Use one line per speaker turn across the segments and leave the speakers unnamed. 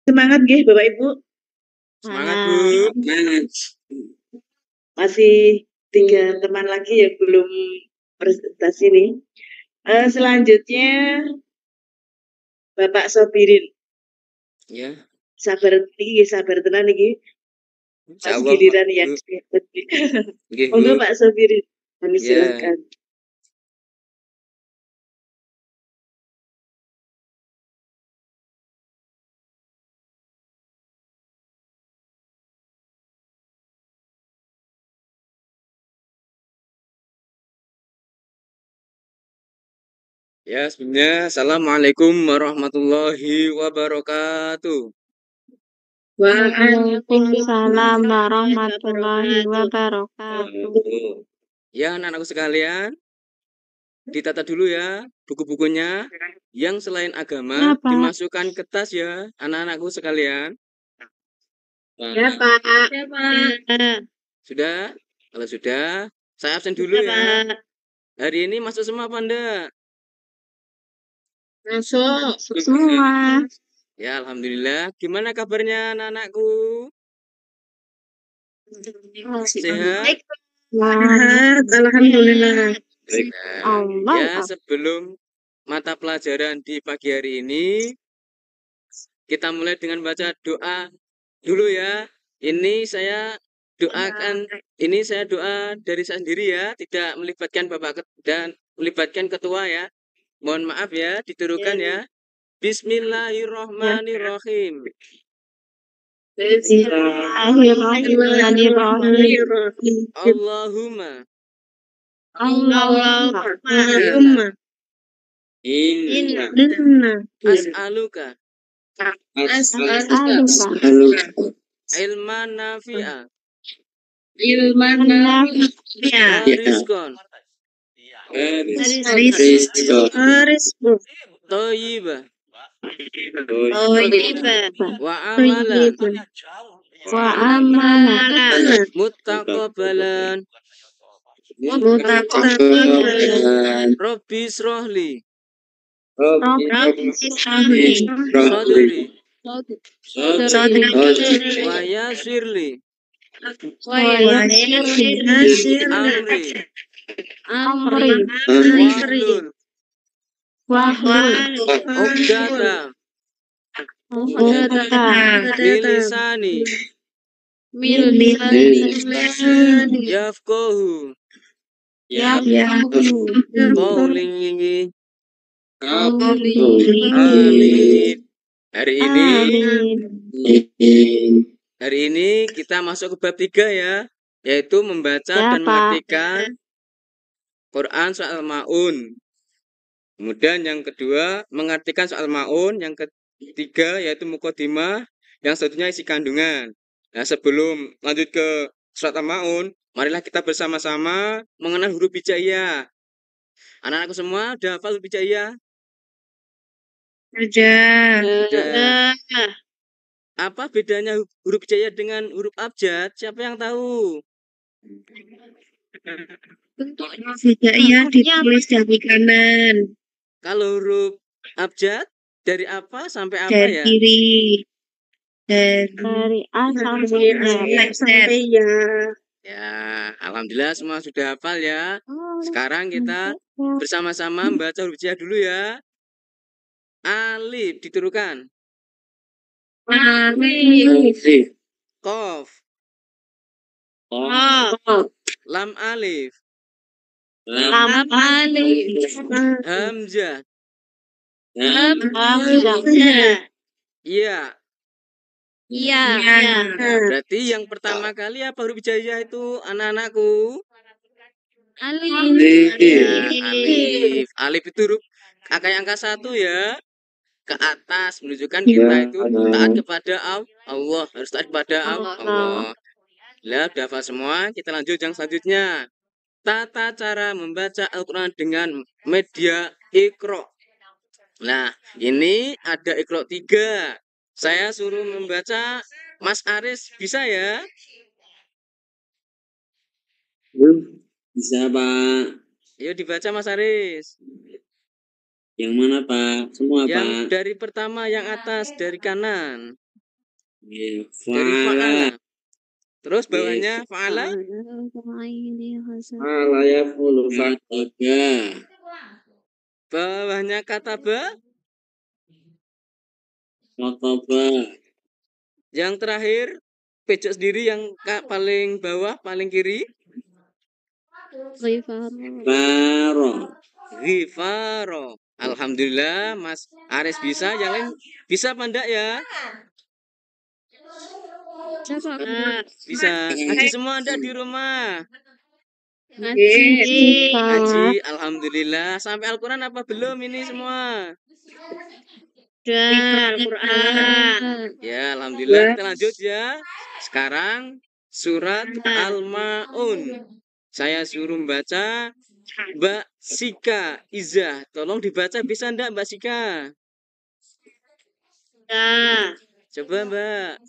Semangat nggih Bapak Ibu.
Semangat Bu.
Semangat.
Masih 3 teman lagi yang belum presentasi nih. Selanjutnya Bapak Sobirin.
Ya.
Sabar tenan iki. Pas
Insyaallah,
giliran ya.
Nggih,
Monggo
Bu.
Pak Sobirin. Kami
Ya.
silakan.
Ya, sebelumnya Assalamualaikum warahmatullahi wabarakatuh.
Waalaikumsalam warahmatullahi wabarakatuh.
Ya, anak-anakku sekalian, ditata dulu ya buku-bukunya. Yang selain agama
Ya, Pak.
dimasukkan ke tas ya, anak-anakku sekalian.
Ya, Pak. Ya, Pak.
Sudah? Kalau sudah, saya absen dulu ya. Hari ini masuk semua apa enggak?
Masuk semua.
Ya, alhamdulillah. Gimana kabarnya anak-anakku? Sehat?
Sehat,
alhamdulillah.
Ya, sebelum mata pelajaran di pagi hari ini, kita mulai dengan baca doa dulu ya. Ini saya doa dari saya sendiri ya, tidak melibatkan Bapak dan melibatkan ketua ya. Mohon maaf ya, diturukan ya. Bismillahirrahmanirrahim.
Bismillahirrahmanirrahim.
Allahumma
Allahumma inna
as'aluka
as'aluka
ilman nafi'a
ilman nafi'a
rizqan
rizqan
thayyiban wa amalan muttaqabbalan Rabbi srohli sadri wa yassirli amri wahlul uqdatam min lisani yafqahu qawli. Amin. Hari ini kita masuk ke bab 3 ya, yaitu membaca dan mengartikan Quran soal Maun. Kemudian yang kedua mengartikan soal Maun, yang ketiga yaitu Muqaddimah, yang selanjutnya isi kandungan. Nah, sebelum lanjut ke surat Al-Maun, marilah kita bersama-sama mengenal huruf hijaiyah. Anak-anakku semua udah hafal huruf hijaiyah? Sudah. Apa bedanya huruf hijaiyah dengan huruf abjad? Siapa yang tahu?
Bentuknya hijaiyah ditulis dari kanan.
Kalau huruf abjad dari apa sampai apa
dari
ya?
Kiri. Dari A sampai ya.
Ya, alhamdulillah semua sudah hafal ya. Sekarang kita bersama-sama membaca huruf hijaiyah dulu ya. Alif diturukan.
Alif.
Qaf. Lam alif.
Lam alif.
Hamzah.
Hamzah.
Iya.
Iya.
Berarti yang pertama kali apa huruf hijaiyah itu anak-anakku?
Alif.
Ya, alif. Alif itu huruf angka 1 ya. Ke atas menunjukkan kita itu taat kepada Allah, harus taat kepada Allah. Lah, udah hafal semua, kita lanjut yang selanjutnya. Tata cara membaca Al-Quran dengan media Iqra. Nah, ini ada Iqra 3. Saya suruh membaca Mas Aris, bisa ya?
Bisa, Pak.
Ayo dibaca Mas Aris.
Yang mana, Pak? Semua,
yang
Pak.
Dari pertama yang atas, dari kanan. Dari fa'ala. Terus bawahnya fa'ala.
Fa'ala yaf'ulu
Kataba. Bawahnya kataba.
Kataba.
Yang terakhir pojok sendiri yang paling bawah, paling kiri.
Baro.
Ghifaro. Alhamdulillah Mas Aris bisa, yang lain bisa apa enggak ya? Bisa. Ngaji semua enggak di rumah? Ngaji, alhamdulillah. Sampai Al-Quran apa belum ini semua?
Al-Quran.
Ya, alhamdulillah. Kita lanjut ya. Sekarang surat Al-Ma'un. Saya suruh membaca Mbak Sika Iza. Tolong dibaca, bisa enggak Mbak Sika? Coba Mbak.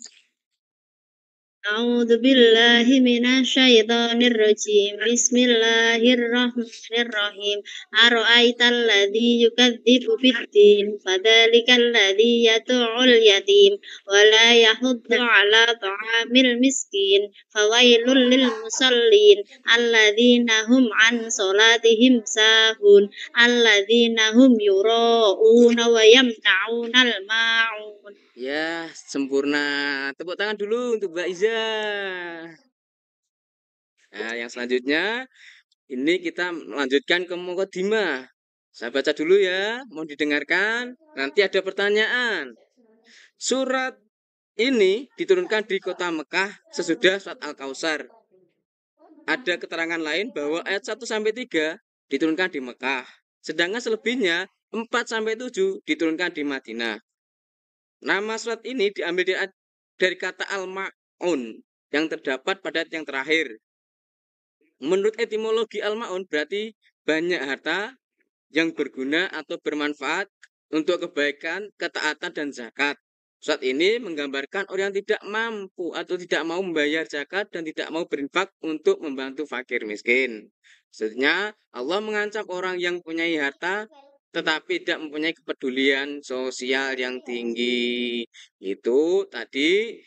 A'udzu billahi minasyaitonir rajim. Bismillahirrahmanirrahim. Ara'aital ladzi yukadzibu biddin, fadzalikal ladzi yad'ul yatim wa la yahuddu 'ala ta'amil miskin, fawailul lil musallin alladzina hum 'an salatihim sahun, alladzina hum yura'una wa yamna'unal ma'un.
Ya, sempurna. Tepuk tangan dulu untuk Mbak Iza. Nah, yang selanjutnya ini kita melanjutkan ke Muqaddimah. Saya baca dulu ya, mau didengarkan. Nanti ada pertanyaan. Surat ini diturunkan di kota Mekah sesudah surat Al-Kautsar. Ada keterangan lain bahwa ayat 1 sampai 3 diturunkan di Mekah. Sedangkan selebihnya 4 sampai 7 diturunkan di Madinah. Nama surat ini diambil dari kata al-ma'un yang terdapat pada ayat yang terakhir. Menurut etimologi al-ma'un berarti banyak harta yang berguna atau bermanfaat untuk kebaikan, ketaatan, dan zakat. Surat ini menggambarkan orang yang tidak mampu atau tidak mau membayar zakat dan tidak mau berinfak untuk membantu fakir miskin. Sebenarnya Allah mengancam orang yang punya harta tetapi tidak mempunyai kepedulian sosial yang tinggi. Itu tadi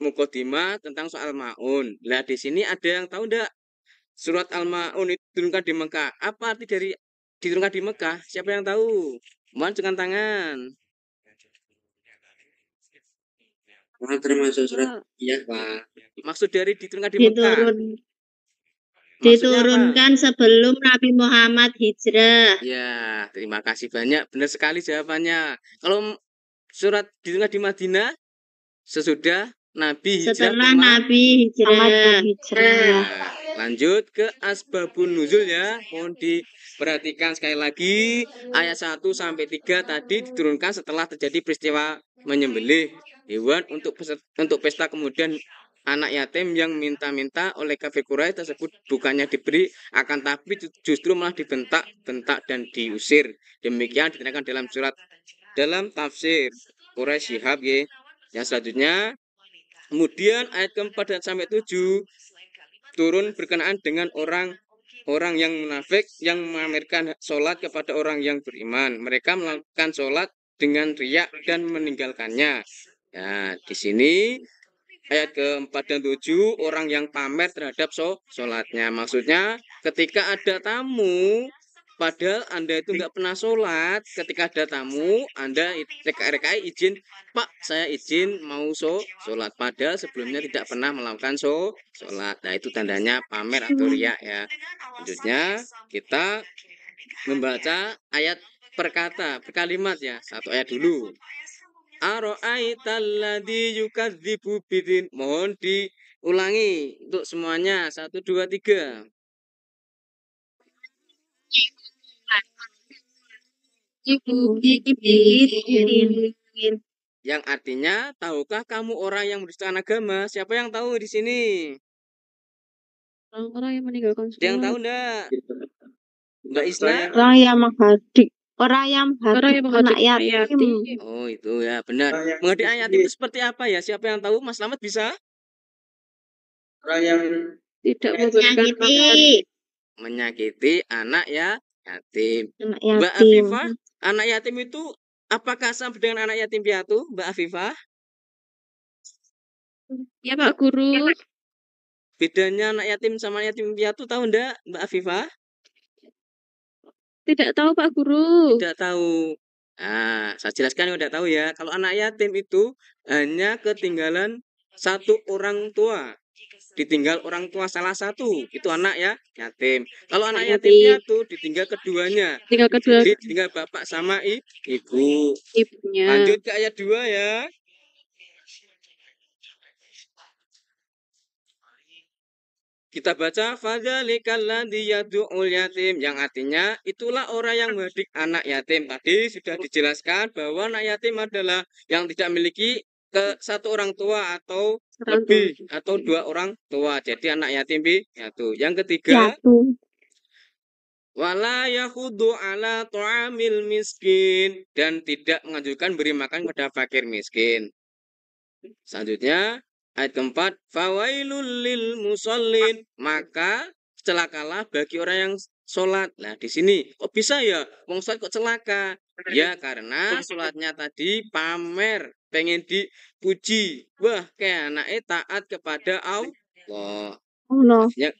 Muqaddimah tentang soal Ma'un. Nah, di sini ada yang tahu enggak? Surat Al-Ma'un itu diturunkan di Mekah. Apa arti dari diturunkan di Mekah? Siapa yang tahu? Mohon dengan tangan.
Termasuk surat iya Pak.
Maksud dari diturunkan di Mekah.
Diturunkan sebelum Nabi Muhammad hijrah.
Ya, terima kasih banyak. Benar sekali jawabannya. Kalau surat diturunkan di Madinah sesudah Nabi hijrah.
Setelah Nabi hijrah.
Nah, lanjut ke asbabun nuzul ya. Mohon diperhatikan sekali lagi. Ayat 1 sampai 3 tadi diturunkan setelah terjadi peristiwa menyembelih hewan untuk pesta, kemudian anak yatim yang minta-minta oleh kafir Quraisy tersebut bukannya diberi, akan tapi justru malah dibentak-bentak dan diusir. Demikian diterangkan dalam tafsir Quraisy Shihab ya. Yang selanjutnya, kemudian ayat keempat dan sampai 7 turun berkenaan dengan orang yang munafik yang memamerkan sholat kepada orang yang beriman. Mereka melakukan sholat dengan riak dan meninggalkannya. Nah, di sini ayat keempat dan 7 orang yang pamer terhadap sholatnya. Maksudnya ketika ada tamu, padahal Anda itu nggak pernah sholat. Ketika ada tamu, Anda rekai izin, Pak saya izin mau sholat. Padahal sebelumnya tidak pernah melakukan sholat. Nah, itu tandanya pamer atau riak ya. Selanjutnya kita membaca ayat per kata, per kalimat ya. Satu ayat dulu. Ara'aital ladzi yukadzibu biddin. Mohon diulangi untuk semuanya. 1, 2, 3. Yang artinya, tahukah kamu orang yang mendustakan agama? Siapa yang tahu di sini?
Orang yang meninggalkan sholat.
Yang tahu enggak? Mbak Isna?
Orang yang menghadik. Orang yang menghadik anak yatim.
Oh, itu ya, benar. Menghadik anak yatim itu seperti apa ya? Siapa yang tahu? Mas Slamet bisa?
Orang yang
Tidak memberikan
menyakiti anak ya yatim.
Anak
Mbak
yatim.
Afifah, anak yatim itu apakah sama dengan anak yatim piatu, Mbak Afifah?
Ya Pak Guru.
Bedanya anak yatim sama yatim piatu tahu ndak, Mbak Afifah?
Tidak tahu Pak Guru.
Tidak tahu. Nah, saya jelaskan yang udah tahu ya. Kalau anak yatim itu hanya ketinggalan satu orang tua. Ditinggal orang tua salah satu, itu anak ya yatim. Kalau anak yatim piatu ditinggal keduanya.
Tinggal kedua
Jadi ditinggal bapak sama ibu.
ibunya.
Lanjut ke ayat 2 ya. Kita baca fadzalikal ladzi yad'ul yatim, yang artinya itulah orang yang mendidik anak yatim. Tadi sudah dijelaskan bahwa anak yatim adalah yang tidak memiliki ke satu orang tua atau lebih atau dua orang tua. Jadi anak yatim piatu. Yang ketiga, wala yahudu ala ta'amil miskin, dan tidak menganjurkan beri makan kepada fakir miskin. Selanjutnya ayat keempat, fawailul lil musallin, maka celakalah bagi orang yang sholat. Nah di sini kok bisa ya wong sholat kok celaka? Ya karena sholatnya tadi pamer, pengen dipuji. Wah kayak anaknya taat kepada Allah. Ya,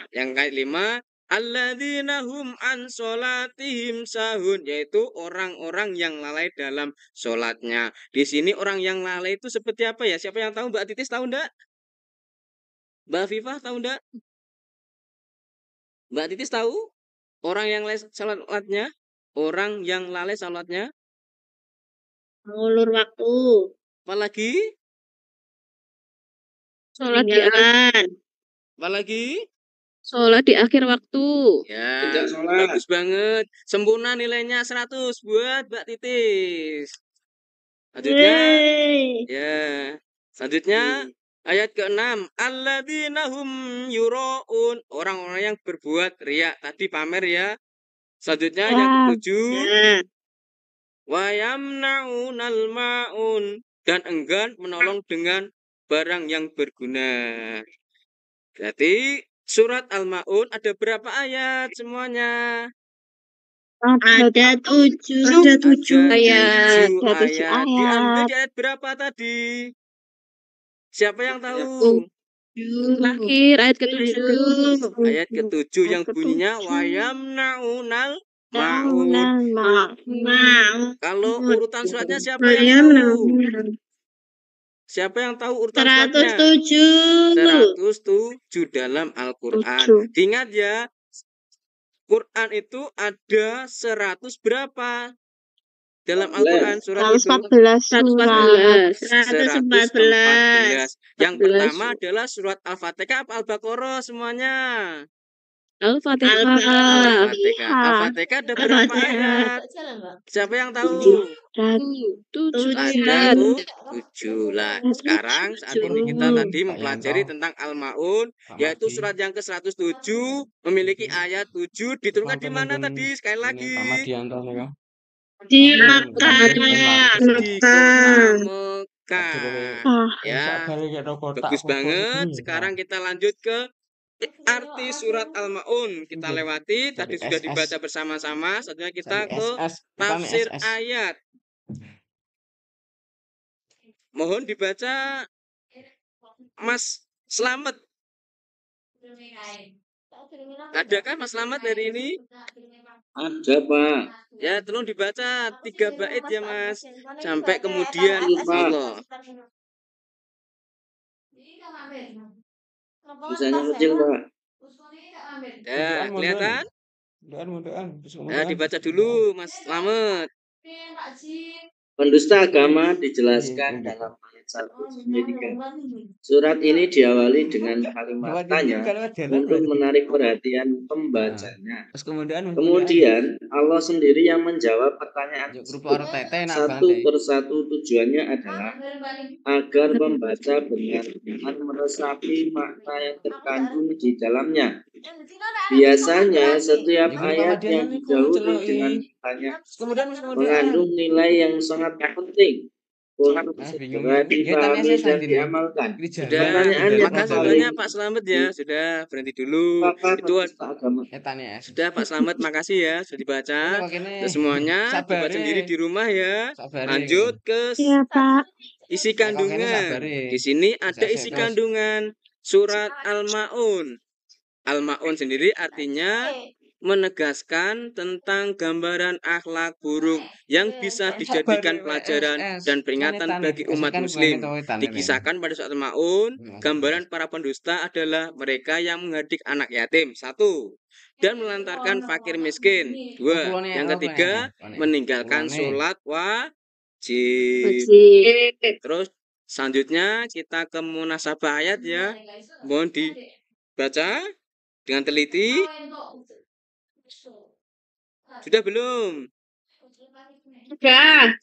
yang ayat 5, alladzina hum an sholatihim sahun, yaitu orang-orang yang lalai dalam sholatnya. Di sini orang yang lalai itu seperti apa ya? Siapa yang tahu? Mbak Titis tahu enggak? Mbak Fifah tahu enggak? Mbak Titis tahu? Orang yang lalai sholatnya? Orang yang lalai sholatnya?
Mengulur waktu.
Apalagi?
Sholat di akhir.
Apalagi?
Sholat di akhir waktu.
Ya, bagus banget. Sempurna nilainya 100 buat Mbak Titis. Selanjutnya, ya. Selanjutnya ayat ke-6, alladzina hum yuraun, orang-orang yang berbuat riya, tadi pamer ya. Selanjutnya yang ke-7, wa yamna'unal ma'un, dan enggan menolong dengan barang yang berguna. Berarti surat Al-Ma'un ada berapa ayat semuanya?
Ada 7
ayat.
Diambil di ayat berapa tadi? Siapa yang tahu?
Terakhir ayat ke-7.
Ayat ke-7 yang bunyinya wayamnaunal ma'un. Kalau urutan suratnya siapa yang tahu? Siapa yang tahu urutan suratnya? 107 dalam Al-Quran. Ingat ya, Quran itu ada 100 berapa? Dalam Al-Quran surat itu 114. Yang pertama adalah surat Al-Fatihah apa Al-Baqarah semuanya?
Al-Fatihah.
Al-Fatihah ada berapa ayat? Siapa yang tahu?
7
Ada 7 lah. Sekarang saat ini kita tadi mempelajari tentang Al-Ma'un, yaitu surat yang ke-107 memiliki ayat 7, diturunkan di mana tadi? Sekali lagi.
Di Makkah.
Di kota Mekah. Ya, bagus banget. Sekarang kita lanjut ke arti surat Al-Ma'un. Kita lewati, tadi sudah dibaca bersama-sama. Selanjutnya kita ke tafsir ayat. Mohon dibaca Mas Slamet. Adakah Mas Slamet hari ini?
Ada, Pak.
Ya, tolong dibaca 3 bait ya, Mas. Sampai kemudian Allah.
Tulisannya kecil, Pak.
Ya, kelihatan? Nah, dibaca dulu, Mas Slamet.
Pendusta agama dijelaskan dalam ayat 193. Surat ini diawali dengan kalimat tanya untuk menarik perhatian pembacanya. Kemudian Allah sendiri yang menjawab pertanyaan tersebut. Satu persatu tujuannya adalah agar pembaca benar-benar meresapi makna yang terkandung di dalamnya. Biasanya setiap ayat yang didahului dengan tanya mengandung nilai yang sangat penting untuk segera dipahami dan diamalkan.
Sudah, maka sebenarnya Pak Slamet ya, sudah berhenti dulu. Itu sudah Pak Slamet, makasih ya sudah dibaca. Semuanya dibaca sendiri di rumah ya. Lanjut ke isi kandungan. Di sini ada isi kandungan surat Al-Maun. Al-Maun sendiri artinya menegaskan tentang gambaran akhlak buruk yang bisa dijadikan pelajaran dan peringatan bagi umat muslim. Dikisahkan pada surat Al-Maun, gambaran para pendusta adalah mereka yang menghardik anak yatim, 1, dan melantarkan fakir miskin, 2. Yang ketiga, meninggalkan sholat wajib. Terus selanjutnya kita ke munasabah ayat ya. Mohon dibaca dengan teliti. Sudah belum?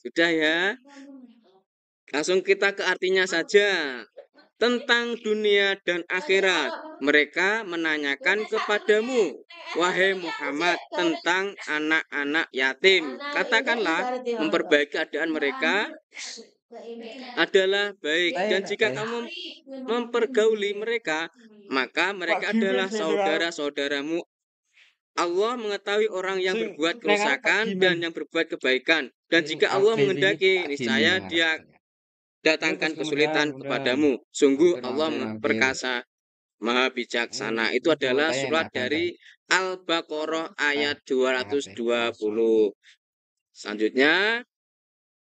Sudah ya. Langsung kita ke artinya saja. Tentang dunia dan akhirat, mereka menanyakan kepadamu, wahai Muhammad, tentang anak-anak yatim. Katakanlah, memperbaiki keadaan mereka adalah baik, dan jika kamu mempergauli mereka, maka mereka adalah saudara-saudaramu. Allah mengetahui orang yang berbuat kerusakan dan yang berbuat kebaikan, dan jika Allah menghendaki, niscaya Dia datangkan kesulitan kepadamu. Sungguh Allah perkasa, Maha Bijaksana. Itu adalah surat dari Al-Baqarah ayat 220. Selanjutnya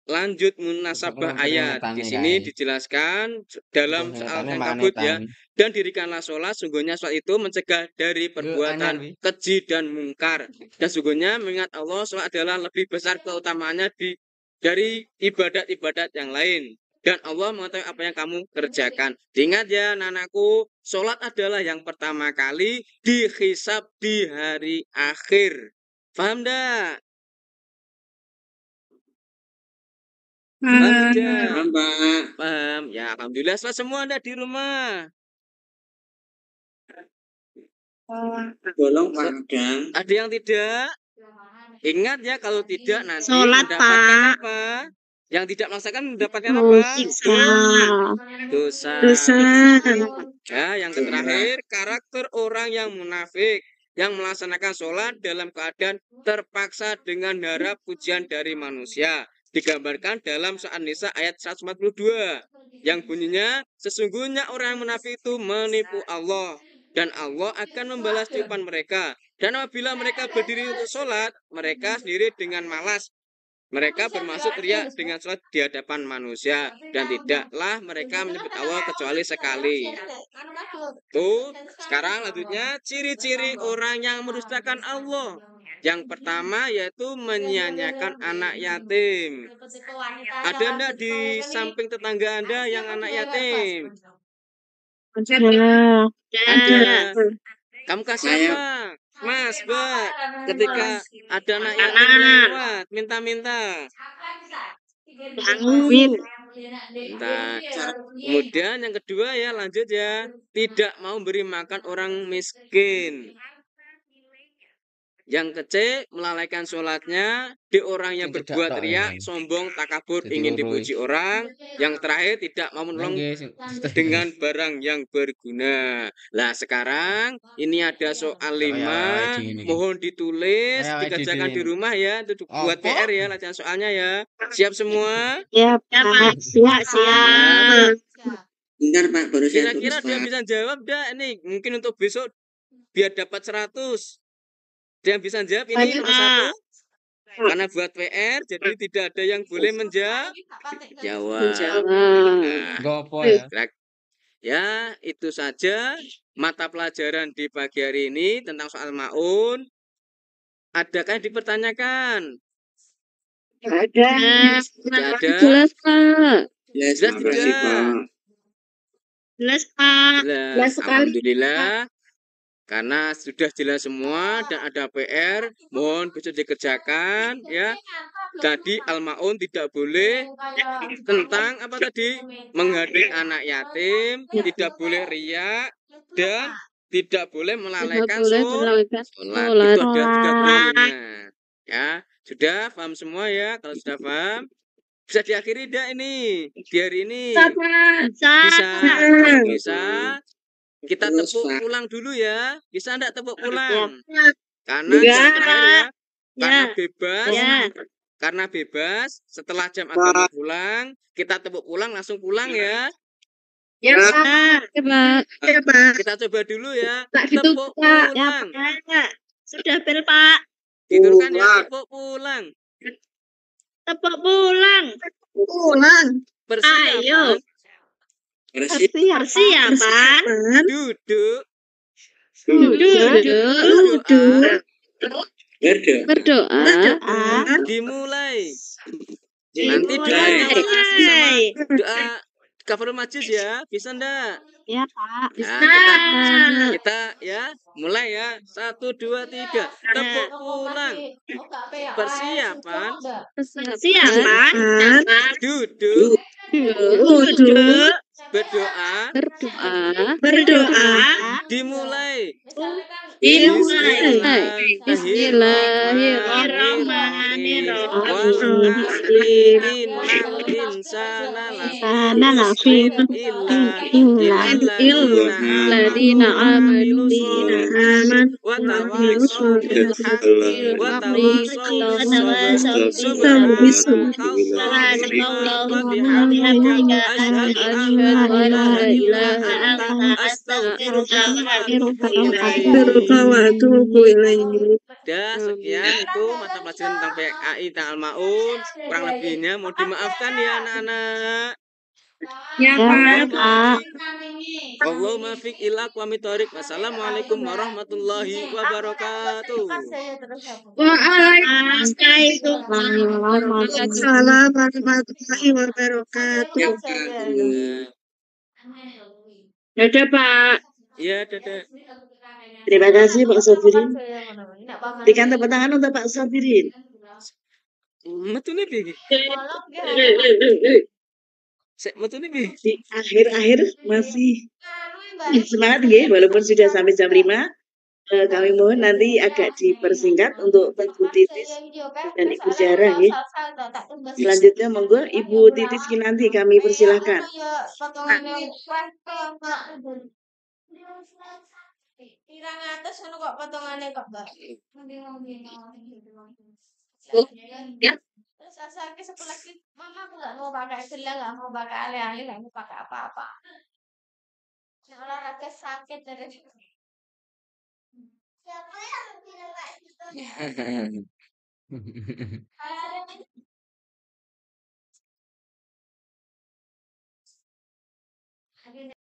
lanjut munasabah ayat. Di sini dijelaskan dalam soal Ankabut ya. Dan dirikanlah sholat, sungguhnya sholat itu mencegah dari perbuatan keji dan mungkar. Dan sungguhnya mengingat Allah, sholat adalah lebih besar keutamaannya dari ibadat-ibadat yang lain. Dan Allah mengetahui apa yang kamu kerjakan. Ingat ya anakku, sholat adalah yang pertama kali dihisab di hari akhir. Paham enggak? Paham tidak?
Paham, Pak.
Paham. Ya, alhamdulillah semua Anda di rumah.
Tolong padang.
Ada yang tidak? Ingat ya, kalau tidak nanti
Sholat,
mendapatkan
Pak.
apa? Yang tidak melaksanakan mendapatkan apa? Dosa. Ya, yang terakhir, karakter orang yang munafik yang melaksanakan sholat dalam keadaan terpaksa dengan harap pujian dari manusia. Digambarkan dalam Surat An-Nisa ayat 142 yang bunyinya, sesungguhnya orang yang munafik itu menipu Allah dan Allah akan membalas tipuan mereka. Dan apabila mereka berdiri untuk sholat, mereka sendiri dengan malas. Mereka bermaksud riya dengan sholat di hadapan manusia, dan tidaklah mereka menyebut Allah kecuali sekali. Tuh, sekarang lanjutnya ciri-ciri orang yang mendustakan Allah. Yang pertama yaitu menyia-nyiakan anak yatim. Ada enggak di samping tetangga Anda yang anak yatim? Ada. Kamu kasih apa? Mas, Mbak, ketika ada anak yatim lewat, minta-minta. Minta. Kemudian yang kedua ya, lanjut ya. Tidak mau beri makan orang miskin. Yang kecil melalaikan sholatnya, di orang yang berbuat riak, sombong, takabur, ingin dipuji orang. Yang terakhir tidak mau menolong dengan barang yang berguna. Lah sekarang ini ada soal 5, mohon ditulis, dikerjakan di rumah ya, itu buat PR ya, latihan soalnya ya. Siap semua?
Ya, Pak. Siap.
Bentar, Pak, baru saya
Kira-kira
tulis,
dia
Pak.
bisa jawab dah ini, mungkin untuk besok biar dapat 100. Dia bisa jawab ini nomor 1 karena buat PR, jadi tidak ada yang boleh menjawab. Ya, itu saja mata pelajaran di pagi hari ini tentang soal maun. Adakah yang dipertanyakan?
Ada.
Tidak ada.
Jelas, Pak.
Yes,
Jelas
makasih,
tidak?
Pak.
Jelas, Pak.
Jelas. Alhamdulillah. Karena sudah jelas semua dan ada PR, mohon bisa dikerjakan ya. Tadi Al-Maun tidak boleh tentang apa tadi? Menghardik anak yatim, tidak boleh riya dan tidak boleh melalaikan sholat. Itu ada 3 poinnya. Ya, sudah paham semua ya? Kalau sudah paham, bisa diakhiri tidak ini di hari ini? Bisa. Kalau bisa. Kita tepuk pulang dulu ya. Bisa enggak tepuk pulang? Karena terakhir ya. Karena bebas. karena bebas. Setelah jam agama pulang, kita tepuk pulang, langsung pulang ya.
Ya, Pak.
Ya, Pak.
Kita coba dulu ya.
Tak gitu,
Tepuk
Pak.
pulang.
Ya, sudah bel, Pak.
Diteruskan ya, tepuk pulang.
Tepuk pulang.
Persiapan.
Ayo.
Persiapan.
Duduk.
Berdoa.
Dimulai. Nanti
Dimulai.
diawali sama doa kafaratul majlis ya. Bisa ndak?
Ya, Pak.
Ya, kita ya mulai ya. 1, 2, 3. Tepuk pulang. Persiapan. Duduk. Berdoa. Dimulai. Dah, sekian itu mata pelajaran tentang PKI tentang Al-Maun. Kurang lebihnya mau dimaafkan ya anak-anak.
Ya, Pak.
Allahumma fiq ila aqwamit thoriq. Wassalamualaikum warahmatullahi wabarakatuh.
Waalaikumsalam warahmatullahi wabarakatuh.
Dadah, Pak.
Iya, dadah.
Terima kasih Pak Sofirin. Berikan tepuk tangan untuk Pak Sofirin.
Metune piye? Sik metune piye?
Di akhir-akhir masih semangat nggih, walaupun sudah sampai jam 5. Kami mohon nanti agak dipersingkat untuk Ibu Titis dan Ibu Zara nggih. Selanjutnya monggo Ibu Titis Kinanti kami persilahkan.
Pirang atas ngono kok potongane kok, Mbak.
Ya.
Terus asal ke sekolah mama aku nggak mau pakai gelang, nggak mau pakai alih-alih, nggak mau pakai apa-apa. Olahraga sakit dari siapa yang bilang kayak gitu?